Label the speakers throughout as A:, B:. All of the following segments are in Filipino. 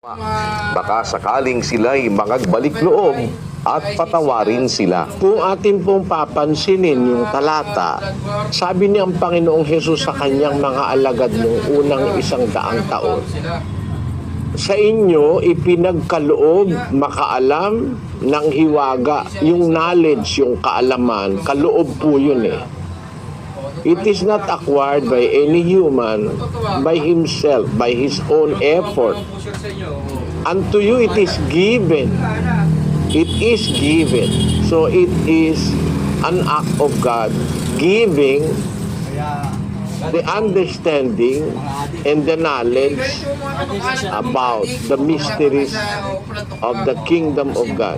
A: Baka sakaling sila'y magbalik loob at patawarin sila.
B: Kung atin pong papansinin yung talata, sabi niya ang Panginoong Hesus sa kanyang mga alagad noong unang 100 taon. Sa inyo, ipinagkaloob, makaalam ng hiwaga. Yung knowledge, yung kaalaman, kaloob po yun eh. It is not acquired by any human, by himself, by his own effort. Unto you it is given. It is given. So it is an act of God giving the understanding and the knowledge about the mysteries of the kingdom of God.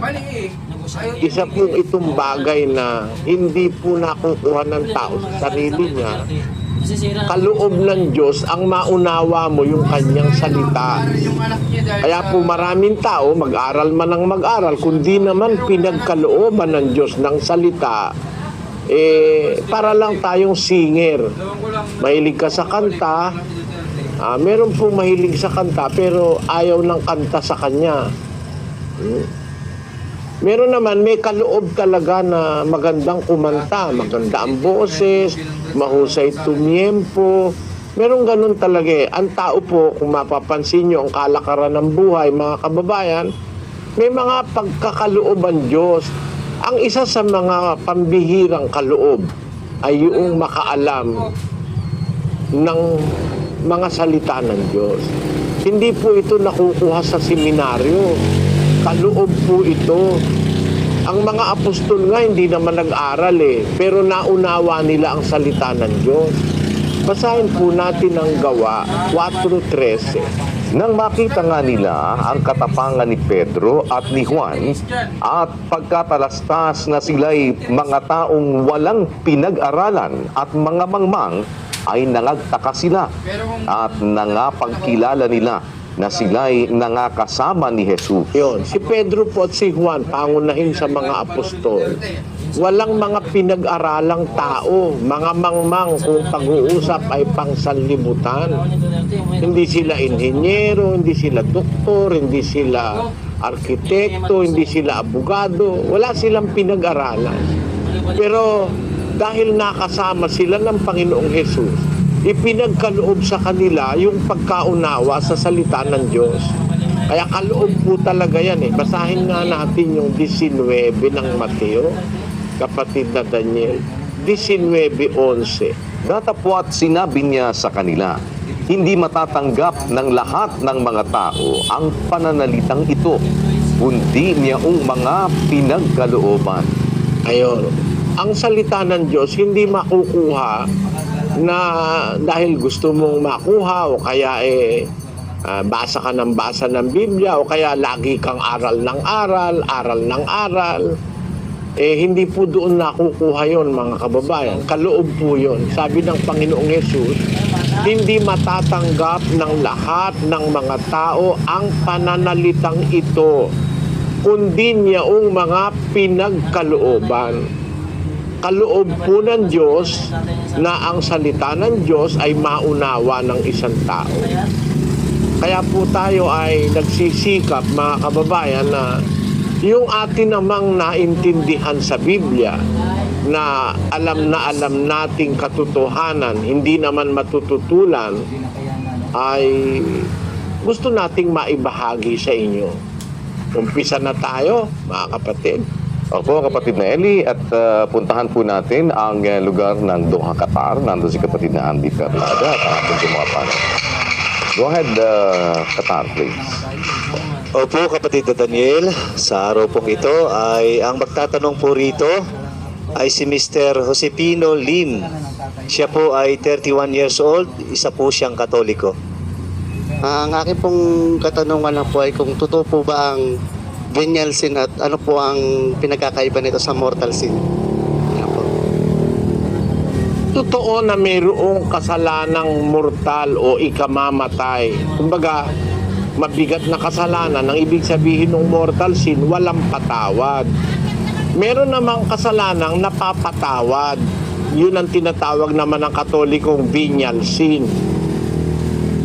B: Isa po itong bagay na hindi po nakukuha ng tao sa sarili niya. Kaloob ng Diyos ang maunawa mo yung kanyang salita. Kaya po maraming tao, mag-aral man ang mag-aral, kundi naman pinagkalooban ng Diyos ng salita, para lang tayong singer. Mahilig ka sa kanta, meron po mahilig sa kanta pero ayaw ng kanta sa kanya. Meron naman may kaloob talaga na magandang kumanta, maganda ang boses, mahusay tumyempo. Meron ganun talaga eh. Ang tao po, kung mapapansin nyo ang kalakaran ng buhay, mga kababayan, may mga pagkakaloob ang Diyos. Ang isa sa mga pambihirang kaloob ay yung makaalam ng mga salita ng Diyos. Hindi po ito nakukuha sa seminaryo. Kaloob po ito. Ang mga apostol nga hindi naman nag-aral eh, pero naunawa nila ang salita ng Diyos. Basahin po natin ang Gawa 4:13.
A: Nang makita nga nila ang katapangan ni Pedro at ni Juan at pagkatalastas na sila'y mga taong walang pinag-aralan at mga mangmang, ay nangagtaka sila at nangapagkilala nila na sila'y nangakasama ni Jesus.
B: Yun, si Pedro po at si Juan, pangunahin sa mga apostol. Walang mga pinag-aralang tao, mga mangmang kung pag-uusap ay pangsanlibutan. Hindi sila inhenyero, hindi sila doktor, hindi sila arkitekto, hindi sila abogado. Wala silang pinag-aralan. Pero dahil nakasama sila ng Panginoong Hesus, ipinagkaloob sa kanila yung pagkaunawa sa salita ng Diyos. Kaya kaloob po talaga yan eh. Basahin nga natin yung 19 ng Mateo, kapatid na Daniel. 19:11.
A: Datapwat sinabi niya sa kanila, hindi matatanggap ng lahat ng mga tao ang pananalitang ito, kundi niyang mga pinagkalooban.
B: Ayun. Ang salita ng Diyos hindi makukuha na dahil gusto mong makuha o kaya basa ka ng basa ng Biblia o kaya lagi kang aral ng aral. Hindi po doon nakukuha yon mga kababayan. Kaloob po yon. Sabi ng Panginoong Hesus, hindi matatanggap ng lahat ng mga tao ang pananalitang ito, kundi niyang mga pinagkalooban. Kaloob po ng Diyos na ang salita ng Diyos ay maunawa ng isang tao. Kaya po tayo ay nagsisikap, mga kababayan, na yung atin namang naintindihan sa Biblia na alam nating katotohanan, hindi naman matututulan, ay gusto nating maibahagi sa inyo. Umpisa na tayo, mga kapatid.
A: Opo, kapatid na Eli, at puntahan po natin ang lugar ng Doha, Qatar. Nandun si kapatid na Andy Perlada at ang ating mga paano. Go ahead, Qatar, please.
C: Opo, kapatid na Daniel, sa araw pong ito ay ang magtatanong po rito ay si Mr. Josepino Lim. Siya po ay 31 years old, isa po siyang Katoliko.
D: Ang akin pong katanungan lang po ay kung totoo po ba ang venial sin at ano po ang pinagkakaiba nito sa mortal sin? Ano po?
B: Totoo na mayroong kasalanang mortal o ikamamatay. Kumbaga, mabigat na kasalanan. Ang ibig sabihin ng mortal sin, walang patawad. Meron namang kasalanang napapatawad. Yun ang tinatawag naman ng Katolikong venial sin.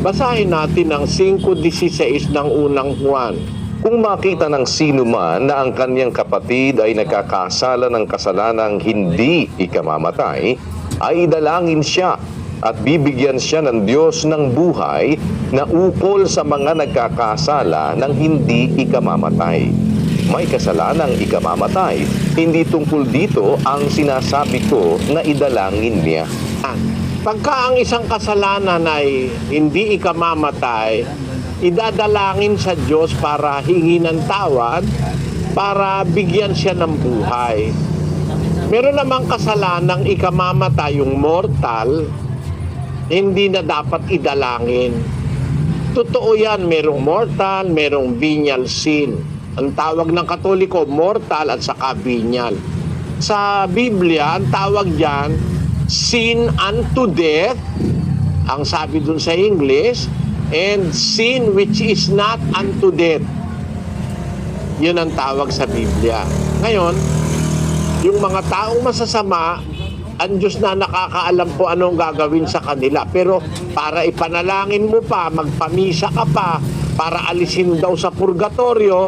B: Basahin natin ang 5:16 ng unang Juan.
A: Kung makita ng sino man na ang kanyang kapatid ay nagkakasala ng kasalanang hindi ikamamatay, ay idalangin siya at bibigyan siya ng Diyos ng buhay na ukol sa mga nagkakasala ng hindi ikamamatay. May kasalanang ikamamatay, hindi tungkol dito ang sinasabi ko na idalangin niya.
B: Pagka ang isang kasalanan ay hindi ikamamatay, idadalangin sa Diyos para hingi ng tawad, para bigyan siya ng buhay. Meron namang kasalanang ikamamatay, yung mortal, hindi na dapat idalangin. Totoo yan, merong mortal, merong venial sin. Ang tawag ng Katoliko, mortal at saka venial. Sa Biblia, ang tawag dyan, sin unto death, ang sabi dun sa English, and sin which is not unto death. Yun ang tawag sa Biblia. Ngayon, yung mga taong masasama, ang Diyos na nakakaalam po anong gagawin sa kanila. Pero para ipanalangin mo pa, magpamisa ka pa, para alisin daw sa purgatorio,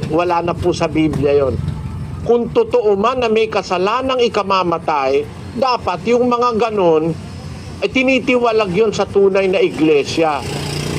B: wala na po sa Biblia yon. Kung totoo man na may kasalanang ikamamatay, dapat yung mga ganon, tinitiwalag yon sa tunay na iglesia.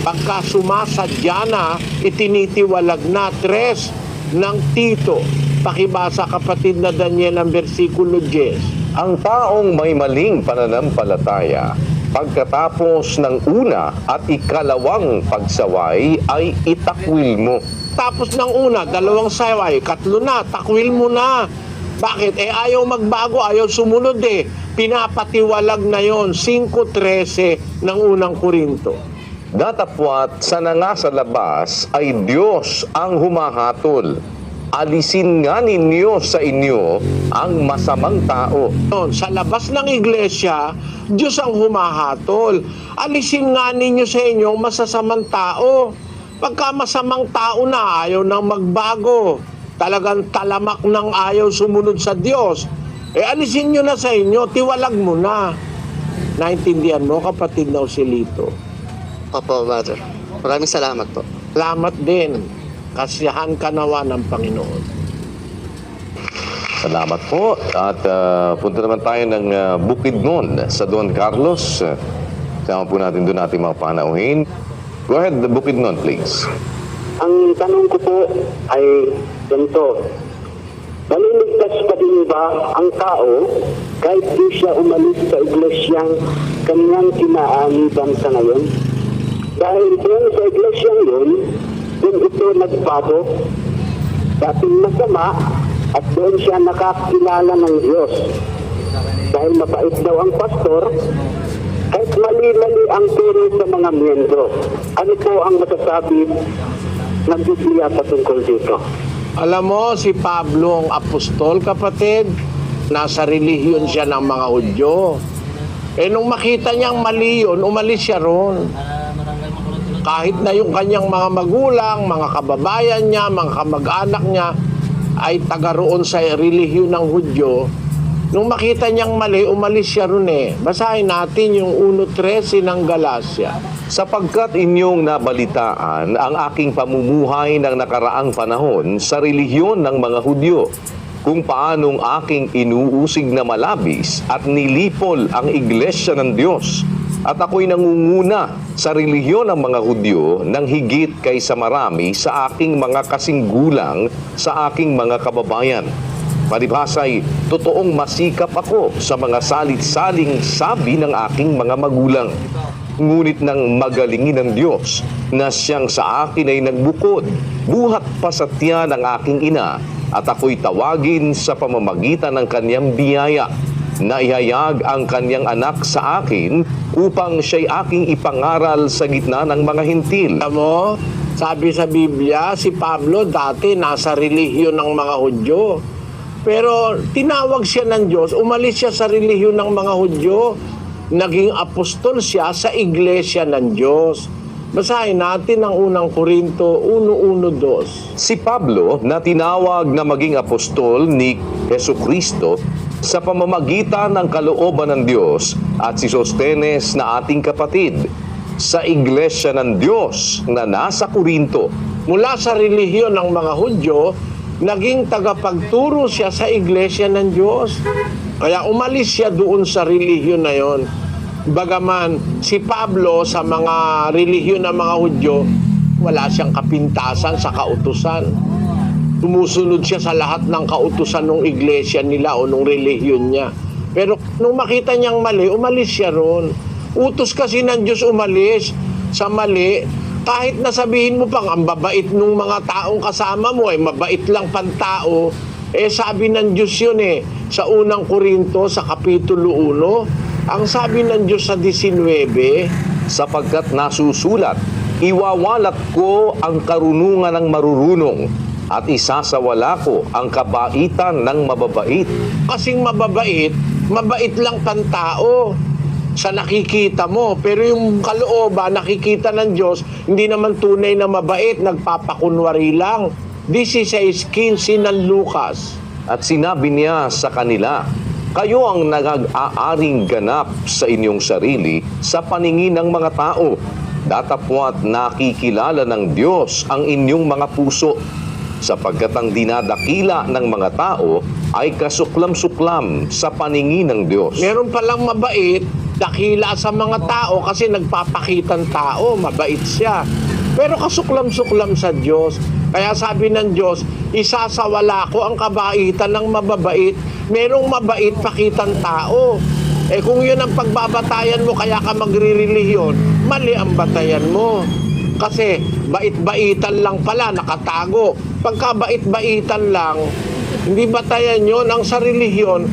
B: Pagka sumasadya na, itinitiwalag na. 3 ng Tito. Pakibasa kapatid na Daniel ang versikulo 10.
A: Ang taong may maling pananampalataya, pagkatapos ng una at ikalawang pagsaway ay itakwil mo.
B: Tapos ng una, 2 saway, 3 na, takwil mo na. Bakit? Ayaw magbago, ayaw sumunod Pinapatiwalag na yon, 5:13 ng unang Korinto.
A: Datapwat sa nga sa labas ay Diyos ang humahatol. Alisin nga ninyo sa inyo ang masamang tao.
B: Sa labas ng iglesia, Diyos ang humahatol. Alisin nga ninyo sa inyo ang masasamang tao. Pagka masamang tao na, ayaw nang magbago. Talagang talamak ng ayaw sumunod sa Diyos. Alisin nyo na sa inyo, tiwalag mo na. Naintindihan mo, kapatid na Joselito?
D: Opo, Brother. Maraming salamat po.
B: Salamat din. Kasiyahan ka nawa ng Panginoon.
A: Salamat po. At punta naman tayo ng Bukidnon sa Don Carlos. Sama po natin doon ating mga panauhin. Go ahead, Bukidnon, please.
E: Ang tanong ko po ay ganito. Maliligtas pa din ba ang tao kahit di siya umalis sa iglesyang kanyang kinaaniban sa ngayon? Dahil doon sa iglesyang yun, doon ito nagbago, dating masama, at doon siya nakakilala ng Diyos. Dahil mabait daw ang pastor, kahit mali-mali ang turo sa mga miyembro. Ano po ang masasabi ng Biblia patungkol dito?
B: Alam mo, si Pablo ang apostol, kapatid, nasa relihiyon siya ng mga Hudyo. Nung makita niyang mali yun, umalis siya ron. Kahit na yung kanyang mga magulang, mga kababayan niya, mga kamag-anak niya, ay taga roon sa relihiyon ng Hudyo, nung makita niyang mali, umalis siya ron Basahin natin yung 1:13 ng Galacia.
A: Sapagkat inyong nabalitaan ang aking pamumuhay ng nakaraang panahon sa relihiyon ng mga Hudyo, kung paanong aking inuusig na malabis at nilipol ang iglesia ng Diyos. At ako'y nangunguna sa relihiyon ng mga Hudyo ng higit kaysa marami sa aking mga kasinggulang sa aking mga kababayan. Palibhasa'y totoong masikap ako sa mga salit-saling sabi ng aking mga magulang. Ngunit nang magalingin ng Diyos na siyang sa akin ay nagbukod, buhat pa sa tiyan ng aking ina, at ako'y tawagin sa pamamagitan ng kanyang biyaya, na ihayag ang kanyang anak sa akin upang siya'y aking ipangaral sa gitna ng mga hintil.
B: Alam mo, sabi sa Biblia, si Pablo dati nasa relihiyon ng mga Hudyo. Pero tinawag siya ng Diyos, umalis siya sa relihiyon ng mga Hudyo, naging apostol siya sa iglesia ng Diyos. Basahin natin ang unang Korinto 1:1-2.
A: Si Pablo na tinawag na maging apostol ni Jesucristo sa pamamagitan ng kalooban ng Diyos at si Sostenes na ating kapatid sa Iglesia ng Diyos na nasa Corinto.
B: Mula sa relihiyon ng mga Hudyo, naging tagapagturo siya sa Iglesia ng Diyos. Kaya umalis siya doon sa relihiyon na yon. Bagaman si Pablo sa mga relihiyon ng mga Hudyo, wala siyang kapintasan sa kautusan. Tumusunod siya sa lahat ng kautusan ng iglesia nila o ng relihiyon niya. Pero nung makita niyang mali, umalis siya ron. Utos kasi ng Diyos umalis sa mali. Kahit nasabihin mo pang ang babait ng mga taong kasama mo, mabait lang pantao, sabi ng Diyos yun sa unang Korinto sa Kapitulo 1, ang sabi ng Diyos sa 19,
A: Sapagkat nasusulat, iwawalat ko ang karunungan ng marurunong at isasawala ko ang kabaitan ng mababait.
B: kasing mababait, mabait lang pantao sa nakikita mo. Pero yung kalooban, nakikita ng Diyos, hindi naman tunay na mabait, nagpapakunwari lang. 16:15 ng Lucas.
A: At sinabi niya sa kanila, kayo ang nag-aaring ganap sa inyong sarili sa paningin ng mga tao. Datapwat nakikilala ng Diyos ang inyong mga puso, sapagkat ang dinadakila ng mga tao ay kasuklam-suklam sa paningin ng Diyos.
B: Meron palang mabait, dakila sa mga tao kasi nagpapakitang tao, mabait siya. Pero kasuklam-suklam sa Diyos. Kaya sabi ng Diyos, isasawala ko ang kabaitan ng mababait. Merong mabait pakitang tao. Kung yun ang pagbabatayan mo, kaya ka magre-relihiyon, mali ang batayan mo. Kasi bait-baitan lang pala, nakatago. Pagka bait-baitan lang, hindi batayan yun. Ang sa relihiyon,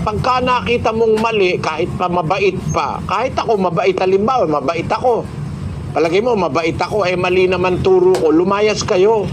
B: pagka nakita mong mali, kahit pa mabait pa, kahit ako mabait, halimbawa, mabait ako. Palagi mo, mabait ako, mali naman turo ko, lumayas kayo.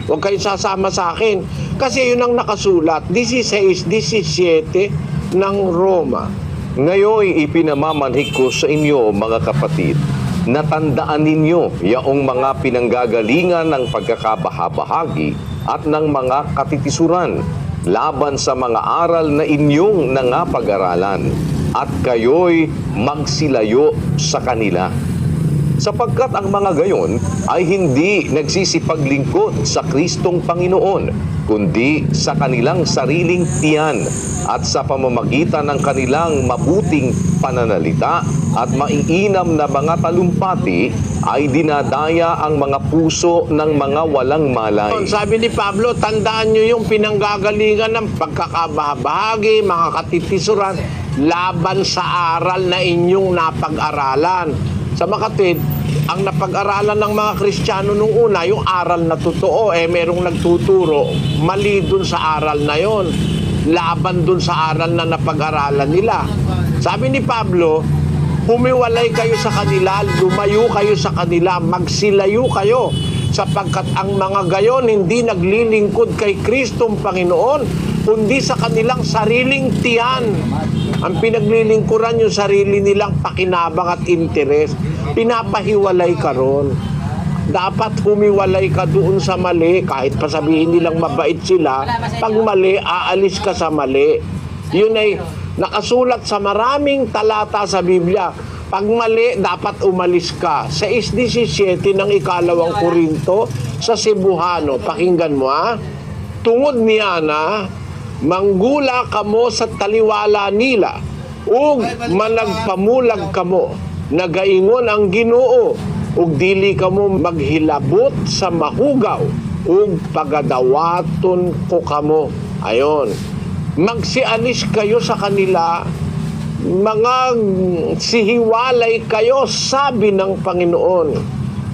B: Huwag kayo sasama sa akin. Kasi yun ang nakasulat, 16:17 ng Roma.
A: Ngayon ipinamamanhik ko sa inyo, mga kapatid, na tandaan ninyo yaong mga pinanggagalingan ng pagkakabahabahagi at ng mga katitisuran laban sa mga aral na inyong nangapag-aralan at kayo'y magsilayo sa kanila. Sapagkat ang mga gayon ay hindi nagsisipaglingkod sa Kristong Panginoon, kundi sa kanilang sariling tiyan at sa pamamagitan ng kanilang mabuting pananalita at maiinam na mga talumpati ay dinadaya ang mga puso ng mga walang malay.
B: Sabi ni Pablo, tandaan nyo yung pinanggagalingan ng pagkakabahabahagi, mga katitisuran, laban sa aral na inyong napag-aralan. Sa makatid, ang napag-aralan ng mga Kristiyano nung una, yung aral na totoo, merong nagtuturo, mali dun sa aral na yon, laban dun sa aral na napag-aralan nila. Sabi ni Pablo, humiwalay kayo sa kanila, lumayo kayo sa kanila, magsilayo kayo, sapagkat ang mga gayon hindi naglilingkod kay Kristong Panginoon, kundi sa kanilang sariling tiyan. Ang pinaglilingkuran yung sarili nilang pakinabang at interes. Pinapahiwalay ka ron. Dapat humiwalay ka doon sa mali. Kahit pa sabihin nilang mabait sila, pag mali, aalis ka sa mali. Yun ay nakasulat sa maraming talata sa Biblia. Pag mali, dapat umalis ka. Sa 6:17 ng ikalawang Korinto, sa Cebuano, pakinggan mo Tungod niya na, manggula kamo sa taliwala nila, ug managpamulag kamo, nagaingon ang Ginoo, ug dili kamo maghilabot sa mahugaw, ug pagadawaton ko kamo. Ayon, magsialis kayo sa kanila, mga sihiwalay kayo, sabi ng Panginoon.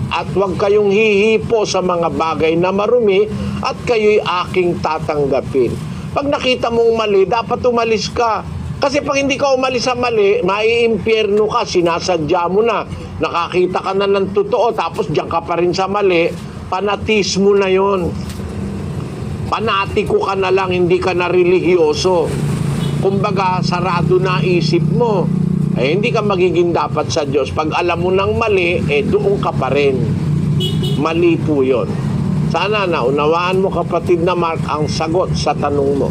B: At huwag kayong hihipo sa mga bagay na marumi, at kayo'y aking tatanggapin. Pag nakita mong mali, dapat umalis ka. Kasi pag hindi ka umalis sa mali, maiimpyerno ka, sinasadya mo na. Nakakita ka na ng totoo, tapos diyan ka pa rin sa mali, fanatismo na yon. Panatiko ka na lang, hindi ka na relihiyoso. Kumbaga, sarado na isip mo. Hindi ka magiging dapat sa Diyos. Pag alam mo ng mali, doon ka pa rin. Mali po yun. Sana naunawaan mo, kapatid na Mark, ang sagot sa tanong mo.